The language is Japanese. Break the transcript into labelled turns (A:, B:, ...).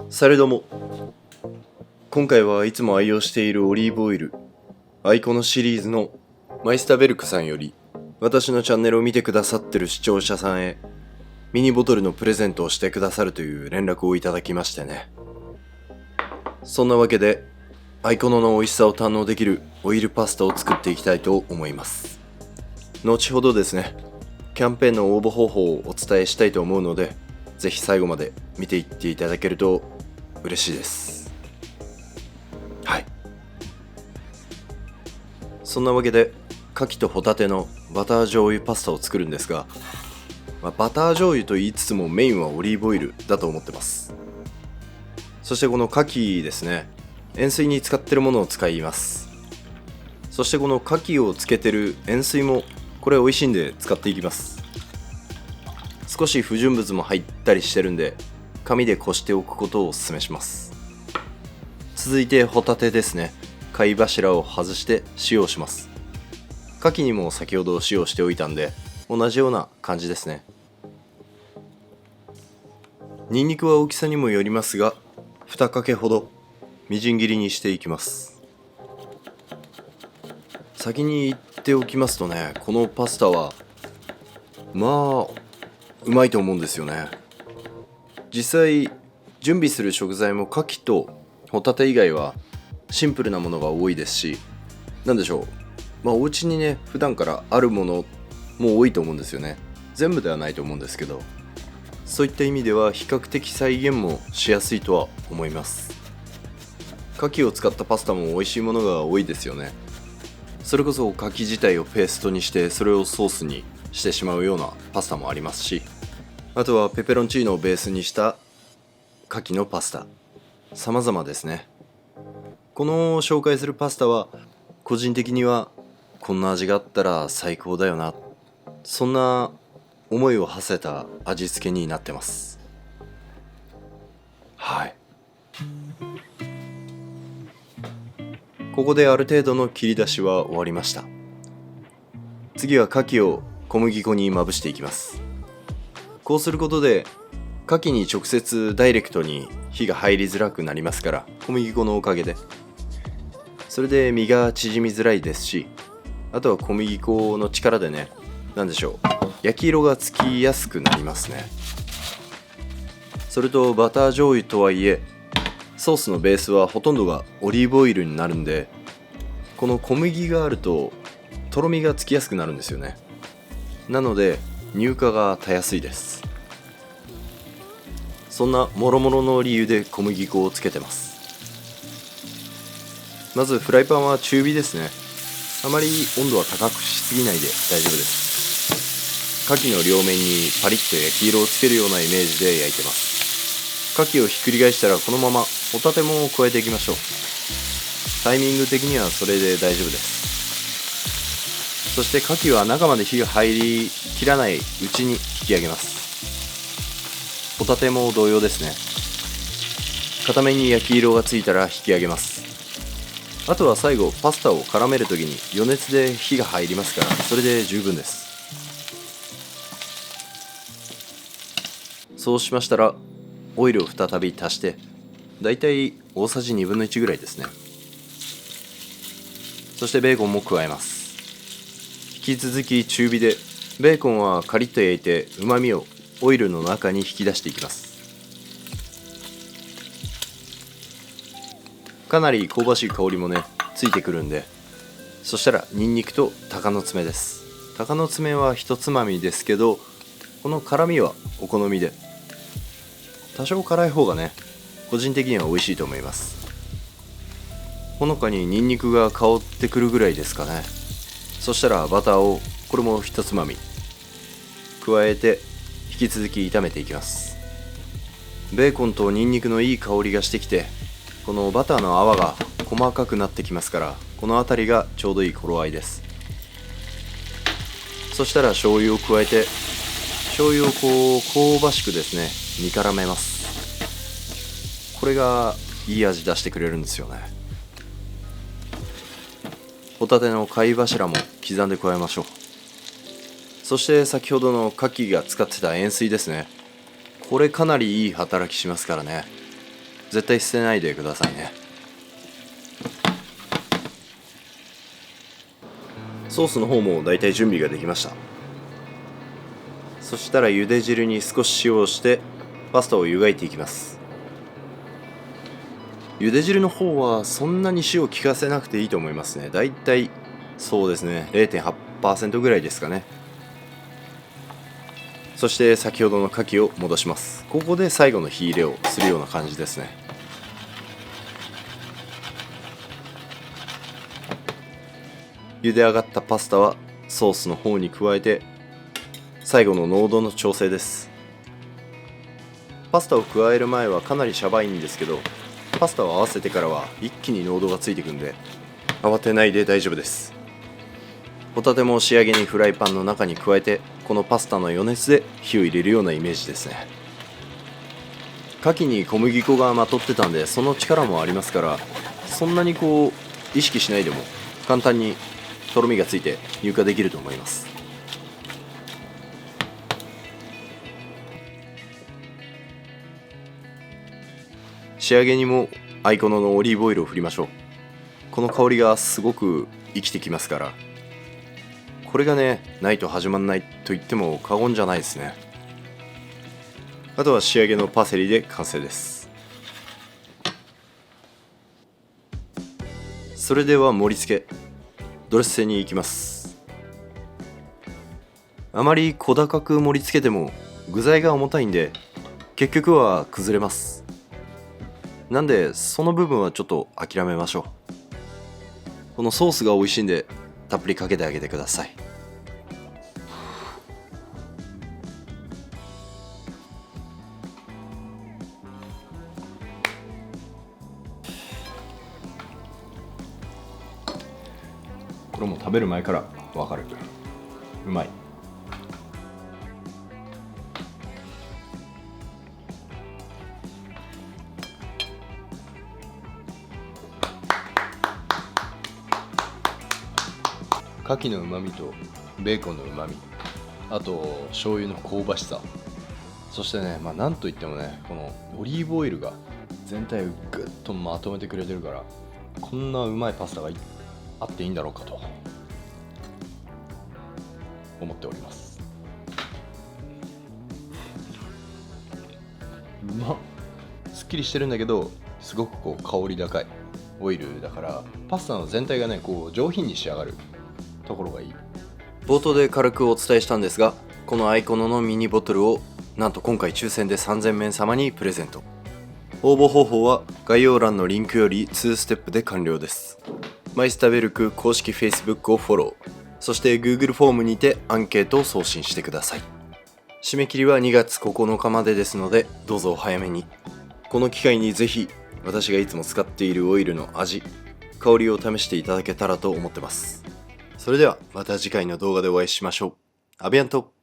A: されども、今回はいつも愛用しているオリーブオイルアイコノシリーズのマイスターベルクさんより、私のチャンネルを見てくださってる視聴者さんへミニボトルのプレゼントをしてくださるという連絡をいただきましてね。そんなわけでアイコノの美味しさを堪能できるオイルパスタを作っていきたいと思います。後ほどですね、キャンペーンの応募方法をお伝えしたいと思うので、ぜひ最後まで見ていっていただけると嬉しいです。はい。そんなわけで牡蠣とホタテのバター醤油パスタを作るんですが、バター醤油と言いつつもメインはオリーブオイルだと思ってます。そしてこの牡蠣ですね、塩水に使ってるものを使います。そしてこの牡蠣をつけてる塩水もこれ美味しいんで使っていきます。少し不純物も入ったりしてるんで、紙でこしておくことをお勧めします。続いてホタテですね、貝柱を外して塩をします。牡蠣にも先ほど塩をしておいたんで同じような感じですね。ニンニクは大きさにもよりますが、2かけほどみじん切りにしていきます。先に言っておきますとね、このパスタはうまいと思うんですよね。実際準備する食材も牡蠣とホタテ以外はシンプルなものが多いですし、なんでしょう、お家にね普段からあるものも多いと思うんですよね。全部ではないと思うんですけど、そういった意味では比較的再現もしやすいとは思います。牡蠣を使ったパスタも美味しいものが多いですよね。それこそ牡蠣自体をペーストにしてそれをソースにしてしまうようなパスタもありますし、あとはペペロンチーノをベースにした牡蠣のパスタ、様々ですね。この紹介するパスタは個人的にはこんな味があったら最高だよな、そんな思いを馳せた味付けになってます。はい。ここである程度の切り出しは終わりました。次は牡蠣を小麦粉にまぶしていきます。こうすることで牡蠣に直接ダイレクトに火が入りづらくなりますから、小麦粉のおかげでそれで身が縮みづらいですし、あとは小麦粉の力でね、なんでしょう、焼き色がつきやすくなりますね。それとバター醤油とはいえソースのベースはほとんどがオリーブオイルになるんで、この小麦があるととろみがつきやすくなるんですよね。なので乳化がたやすいです。そんな諸々の理由で小麦粉をつけてます。まずフライパンは中火ですね。あまり温度は高くしすぎないで大丈夫です。牡蠣の両面にパリッと焼き色をつけるようなイメージで焼いてます。牡蠣をひっくり返したらこのままホタテも加えていきましょう。タイミング的にはそれで大丈夫です。そして牡蠣は中まで火が入りきらないうちに引き上げます。ホタテも同様ですね。片面に焼き色がついたら引き上げます。あとは最後パスタを絡めるときに余熱で火が入りますから、それで十分です。そうしましたらオイルを再び足して、だいたい大さじ1/2ぐらいですね。そしてベーコンも加えます。引き続き中火でベーコンはカリッと焼いてうまみをオイルの中に引き出していきます。かなり香ばしい香りもねついてくるんで、そしたらニンニクと鷹の爪です。鷹の爪は一つまみですけど、この辛みはお好みで、多少辛い方がね個人的には美味しいと思います。ほのかにニンニクが香ってくるぐらいですかね。そしたらバターをこれも一つまみ加えて引き続き炒めていきます。ベーコンとニンニクのいい香りがしてきて、このバターの泡が細かくなってきますから、この辺りがちょうどいい頃合いです。そしたら醤油を加えて、醤油をこう香ばしくですね煮絡めます。これがいい味出してくれるんですよね。ホタテの貝柱も刻んで加えましょう。そして先ほどの牡蠣が使ってた塩水ですね。これかなりいい働きしますからね。絶対捨てないでくださいね。ソースの方もだいたい準備ができました。そしたら茹で汁に少し塩をしてパスタを湯がいていきます。茹で汁の方はそんなに塩を効かせなくていいと思いますね。だいたいそうですね 0.8% ぐらいですかね。そして先ほどの牡蠣を戻します。ここで最後の火入れをするような感じですね。茹で上がったパスタはソースの方に加えて最後の濃度の調整です。パスタを加える前はかなりシャバいんですけど、パスタを合わせてからは一気に濃度がついていくんで慌てないで大丈夫です。ホタテも仕上げにフライパンの中に加えて、このパスタの余熱で火を入れるようなイメージですね。牡蠣に小麦粉がまとってたんで、その力もありますから、そんなに意識しないでも簡単にとろみがついて乳化できると思います。仕上げにもアイコノのオリーブオイルを振りましょう。この香りがすごく生きてきますから、これがねないと始まんないと言っても過言じゃないですね。あとは仕上げのパセリで完成です。それでは盛り付けドレッセに行きます。あまり小高く盛り付けても具材が重たいんで結局は崩れます。なんでその部分はちょっと諦めましょう。このソースが美味しいんでたっぷりかけてあげてください。これも食べる前から分かる。うまい。牡蠣のうまみとベーコンのうまみ、あと醤油の香ばしさ、そしてね、なんといってもね、このオリーブオイルが全体をぐっとまとめてくれてるから、こんなうまいパスタがあっていいんだろうかと思っております。うまっ。すっきりしてるんだけどすごく香り高いオイルだから、パスタの全体がね上品に仕上がるところがいい。冒頭で軽くお伝えしたんですが、このアイコノのミニボトルをなんと今回抽選で3000名様にプレゼント。応募方法は概要欄のリンクより2ステップで完了です。マイスタベルク公式 Facebook をフォロー、そして Google フォームにてアンケートを送信してください。締め切りは2月9日までですので、どうぞお早めに。この機会にぜひ私がいつも使っているオイルの味、香りを試していただけたらと思ってます。それではまた次回の動画でお会いしましょう。アビアント。